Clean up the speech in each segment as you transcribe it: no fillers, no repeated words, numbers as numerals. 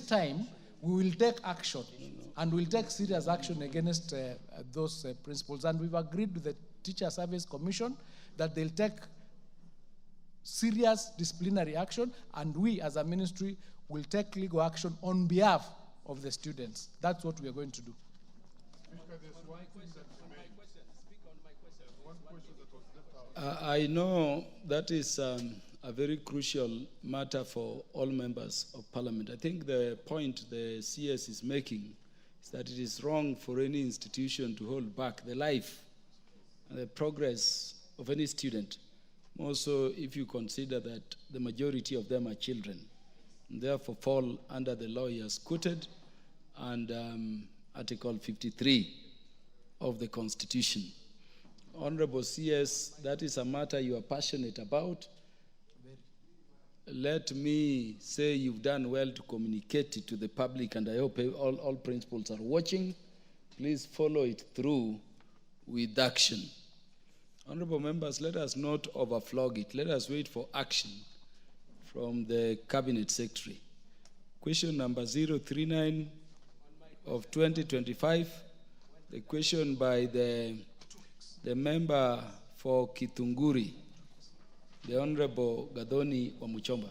time, we will take action, and we'll take serious action against those principals. And we've agreed with the Teacher Service Commission that they'll take serious disciplinary action, and we as a ministry will take legal action on behalf of the students. That's what we are going to do. I know that is a very crucial matter for all members of Parliament. I think the point the CS is making is that it is wrong for any institution to hold back the life and the progress of any student. Also, if you consider that the majority of them are children, and therefore fall under the law he has quoted and Article 53 of the Constitution. Honorable CS, that is a matter you are passionate about. Let me say you've done well to communicate it to the public, and I hope all principals are watching. Please follow it through with action. Honorable members, let us not overflog it. Let us wait for action from the Cabinet Secretary. Question number 039 of 2025, the question by the member for Kitunguri, the Honorable Gathoni Wamuchomba.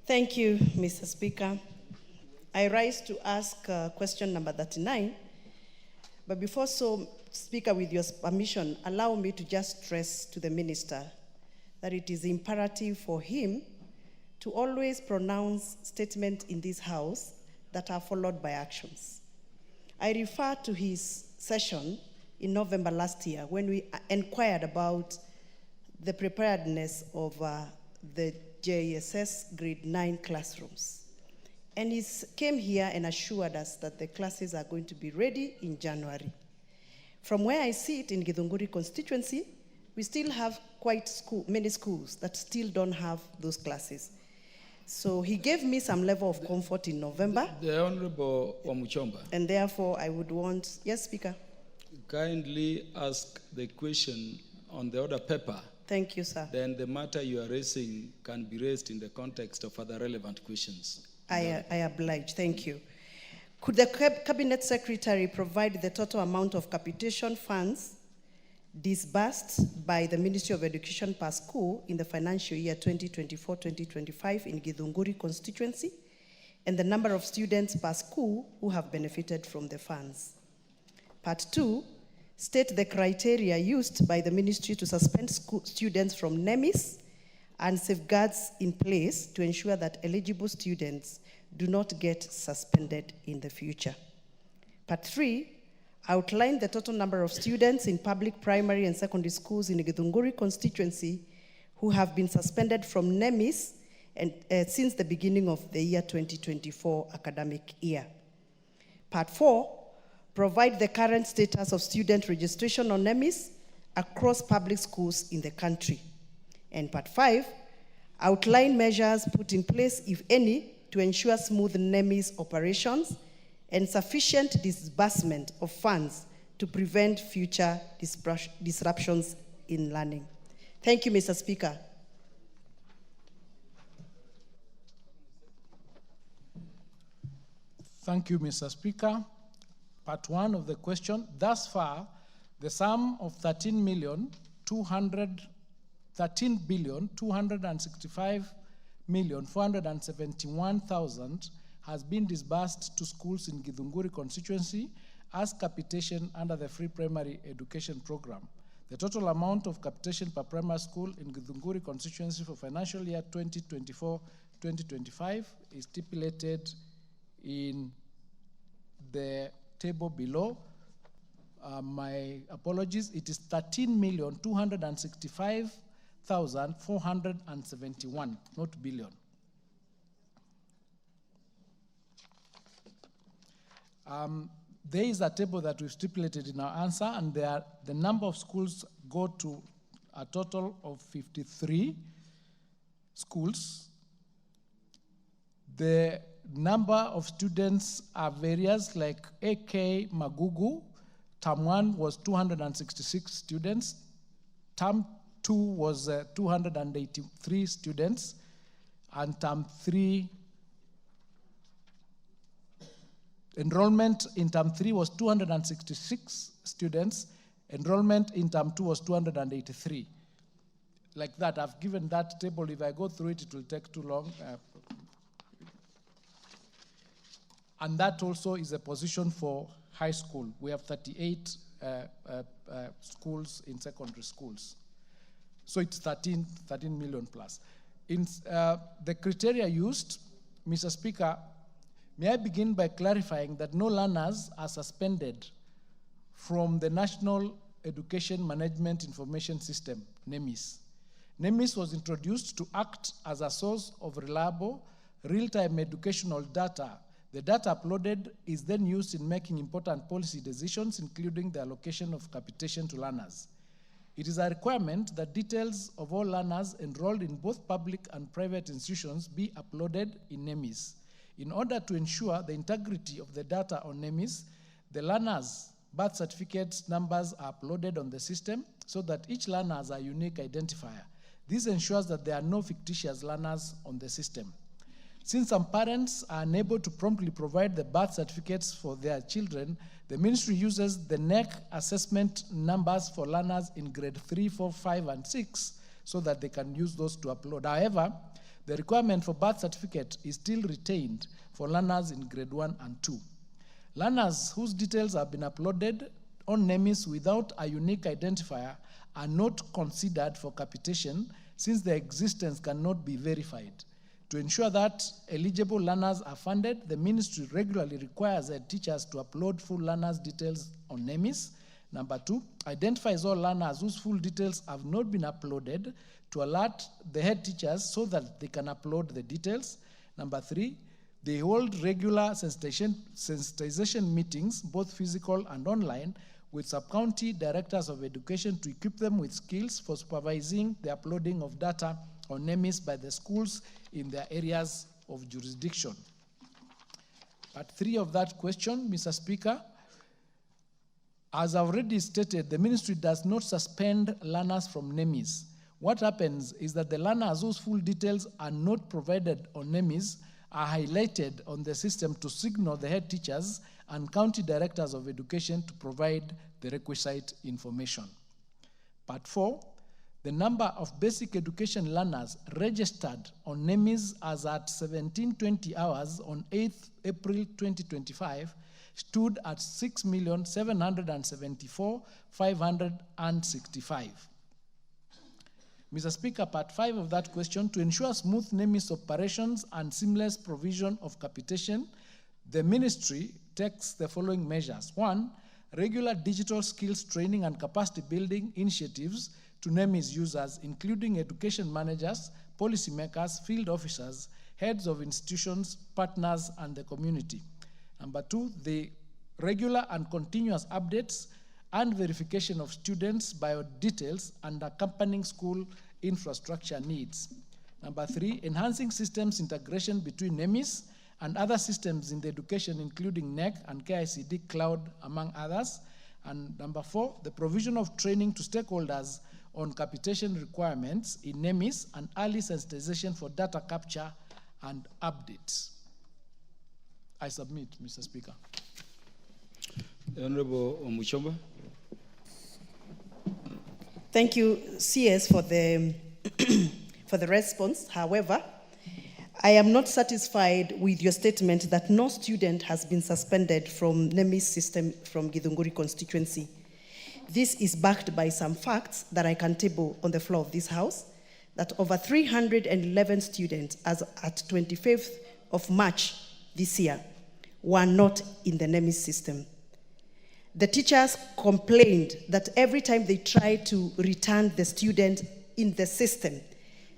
Thank you, Mr. Speaker. I rise to ask question number 39, but before so, Speaker, with your permission, allow me to just stress to the Minister that it is imperative for him to always pronounce statements in this House that are followed by actions. I refer to his session in November last year when we inquired about the preparedness of the JSS grade 9 classrooms. And he came here and assured us that the classes are going to be ready in January. From where I sit in Githunguri constituency, we still have many schools that still don't have those classes. So he gave me some level of comfort in November. The Honorable Wamuchomba. And therefore I would want, yes, Speaker. Kindly ask the question on the order paper. Thank you, sir. Then the matter you are raising can be raised in the context of other relevant questions. I oblige, thank you. Could the Cabinet Secretary provide the total amount of capitation funds disbursed by the Ministry of Education per school in the financial year 2024-2025 in Githunguri constituency, and the number of students per school who have benefited from the funds? Part 2, state the criteria used by the ministry to suspend students from NEMIS and safeguards in place to ensure that eligible students do not get suspended in the future. Part 3, outline the total number of students in public primary and secondary schools in the Githunguri constituency who have been suspended from NEMIS and, since the beginning of the year 2024 academic year. Part 4, provide the current status of student registration on NEMIS across public schools in the country. And Part 5, outline measures put in place, if any, to ensure smooth NEMIS operations and sufficient disbursement of funds to prevent future disruptions in learning. Thank you, Mr. Speaker. Thank you, Mr. Speaker. Part 1 of the question. Thus far, the sum of 13,265,471,000 has been disbursed to schools in Githunguri constituency as capitation under the Free Primary Education Program. The total amount of capitation per primary school in Githunguri constituency for financial year 2024-2025 is stipulated in the table below. My apologies, it is 13,265,471, not billion. There is a table that we've stipulated in our answer, and the number of schools go to a total of 53 schools. The number of students are various, like AK Magugu, term 1 was 266 students, term 2 was 283 students, and term 3 Enrollment in term 3 was 266 students. Enrollment in term 2 was 283. Like that, I've given that table. If I go through it, it will take too long. And that also is a position for high school. We have 38 schools in secondary schools. So it's 13 million plus. In the criteria used, Mr. Speaker, may I begin by clarifying that no learners are suspended from the National Education Management Information System, NEMIS. NEMIS was introduced to act as a source of reliable, real-time educational data. The data uploaded is then used in making important policy decisions, including the allocation of capitation to learners. It is a requirement that details of all learners enrolled in both public and private institutions be uploaded in NEMIS. In order to ensure the integrity of the data on NEMIS, the learners' birth certificates numbers are uploaded on the system so that each learner has a unique identifier. This ensures that there are no fictitious learners on the system. Since some parents are unable to promptly provide the birth certificates for their children, the ministry uses the NEC assessment numbers for learners in grade 3, 4, 5, and 6 so that they can use those to upload. However, the requirement for birth certificate is still retained for learners in grade 1 and 2. Learners whose details have been uploaded on NEMIS without a unique identifier are not considered for capitation since their existence cannot be verified. To ensure that eligible learners are funded, the ministry regularly requires head teachers to upload full learners' details on NEMIS. Number 2, identifies all learners whose full details have not been uploaded to alert the head teachers so that they can upload the details. Number 3, they hold regular sensitization meetings, both physical and online, with sub-county directors of education to equip them with skills for supervising the uploading of data on NEMIS by the schools in their areas of jurisdiction. Part 3 of that question, Mr. Speaker, as I've already stated, the ministry does not suspend learners from NEMIS. What happens is that the learners whose full details are not provided on NEMIS are highlighted on the system to signal the head teachers and county directors of education to provide the requisite information. Part 4, the number of basic education learners registered on NEMIS as at 1720 hours on 8th April 2025 stood at 6,774,565. Mr. Speaker, part 5 of that question, to ensure smooth NEMIS operations and seamless provision of capitation, the ministry takes the following measures. 1, regular digital skills training and capacity building initiatives to NEMIS users, including education managers, policymakers, field officers, heads of institutions, partners, and the community. Number 2, the regular and continuous updates and verification of students' bio details and accompanying school infrastructure needs. Number 3, enhancing systems integration between NEMIS and other systems in the education, including NEC and KICD Cloud, among others. And number 4, the provision of training to stakeholders on capitation requirements in NEMIS and early sensitization for data capture and updates. I submit, Mr. Speaker. The Honorable Wamuchomba. Thank you, CS, for the response. However, I am not satisfied with your statement that no student has been suspended from NEMIS system from Githunguri constituency. This is backed by some facts that I can table on the floor of this House, that over 311 students as at 25th of March this year were not in the NEMIS system. The teachers complained that every time they try to return the student in the system,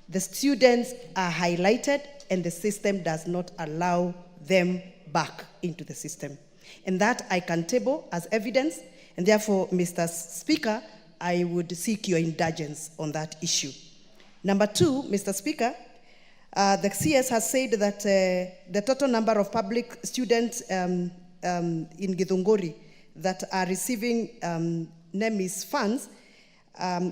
the students are highlighted and the system does not allow them back into the system. And that I can table as evidence, and therefore, Mr. Speaker, I would seek your indulgence on that issue. Number 2, Mr. Speaker, the CS has said that the total number of public students in Githunguri that are receiving NEMIS funds,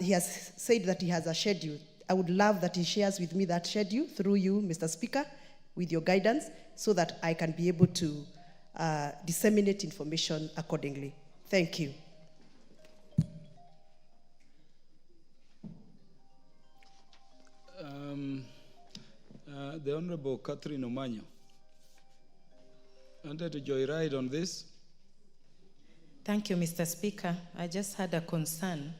he has said that he has a schedule. I would love that he shares with me that schedule through you, Mr. Speaker, with your guidance, so that I can be able to disseminate information accordingly. Thank you. The Honorable Catherine Omanyo wanted to joyride on this. Thank you, Mr. Speaker. I just had a concern.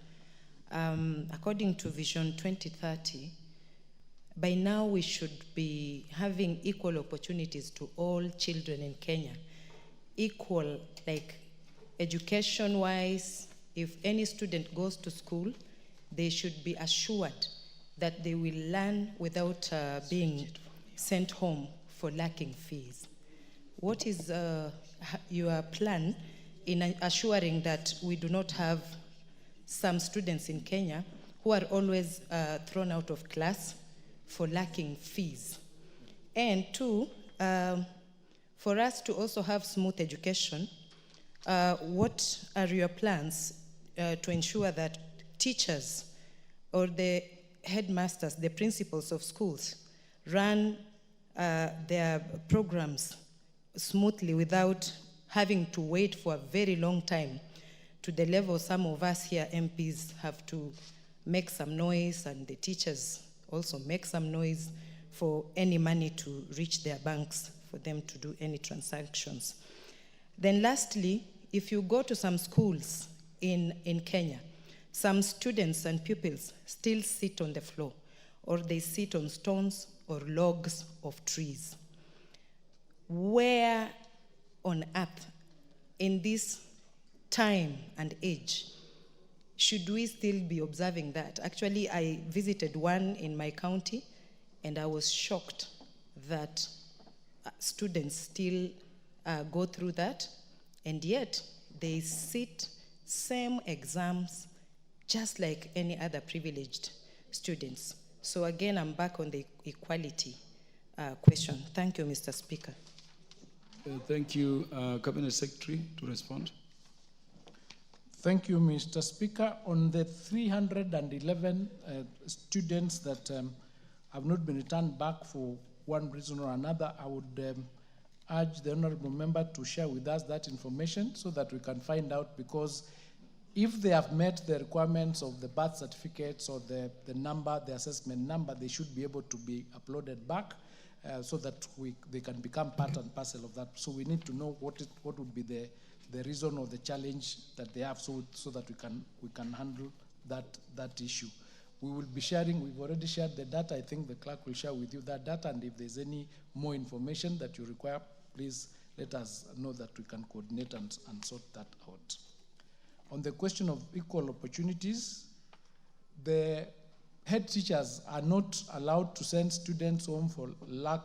According to Vision 2030, by now we should be having equal opportunities to all children in Kenya. Equal, like education-wise, if any student goes to school, they should be assured that they will learn without being sent home for lacking fees. What is your plan in assuring that we do not have some students in Kenya who are always thrown out of class for lacking fees? And two, for us to also have smooth education, what are your plans to ensure that teachers or the headmasters, the principals of schools, run their programs smoothly without having to wait for a very long time, to the level some of us here MPs have to make some noise, and the teachers also make some noise for any money to reach their banks for them to do any transactions. Then lastly, if you go to some schools in Kenya, some students and pupils still sit on the floor, or they sit on stones or logs of trees. Where on earth, in this time and age, should we still be observing that? Actually, I visited one in my county, and I was shocked that students still go through that, and yet they sit same exams just like any other privileged students. So again, I'm back on the equality question. Thank you, Mr. Speaker. Thank you. Cabinet Secretary to respond. Thank you, Mr. Speaker. On the 311 students that have not been returned back for one reason or another, I would urge the honorable member to share with us that information so that we can find out, because if they have met the requirements of the birth certificates or the number, the assessment number, they should be able to be uploaded back so that they can become part and parcel of that. So we need to know what would be the reason or the challenge that they have, so that we can handle that issue. We will be sharing, we've already shared the data. I think the clerk will share with you that data, and if there's any more information that you require, please let us know that we can coordinate and sort that out. On the question of equal opportunities, the head teachers are not allowed to send students home for lack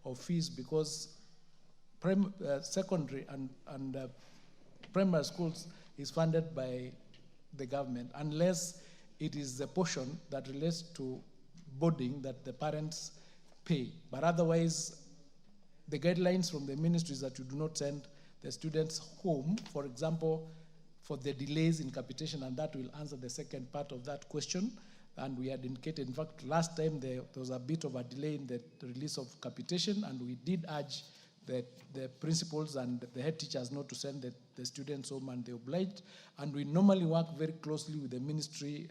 of fees, because secondary and primary schools is funded by the government, unless it is the portion that relates to boarding that the parents pay. But otherwise, the guidelines from the ministry is that you do not send the students home, for example, for the delays in capitation, and that will answer the second part of that question. And we had indicated, in fact, last time there was a bit of a delay in the release of capitation, and we did urge the principals and the head teachers not to send the students home, and they obliged. And we normally work very closely with the Ministry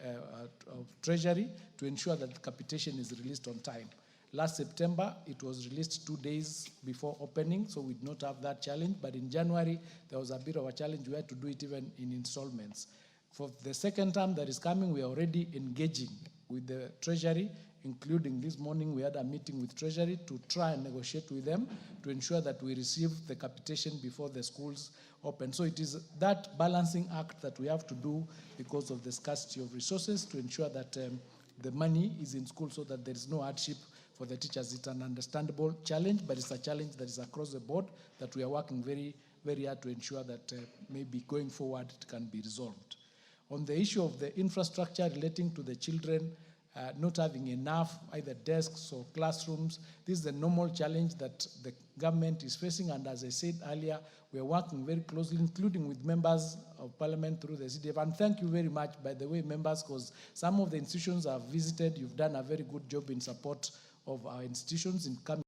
of Treasury to ensure that the capitation is released on time. Last September, it was released 2 days before opening, so we did not have that challenge. But in January, there was a bit of a challenge. We had to do it even in installments. For the second term that is coming, we are already engaging with the Treasury, including this morning we had a meeting with Treasury to try and negotiate with them to ensure that we receive the capitation before the schools open. So it is that balancing act that we have to do because of the scarcity of resources to ensure that the money is in school so that there is no hardship for the teachers. It's an understandable challenge, but it's a challenge that is across the board that we are working very, very hard to ensure that maybe going forward it can be resolved. On the issue of the infrastructure relating to the children not having enough either desks or classrooms, this is a normal challenge that the government is facing, and as I said earlier, we are working very closely, including with members of Parliament through the CDF. And thank you very much, by the way, members, because some of the institutions I've visited, you've done a very good job in support of our institutions in coming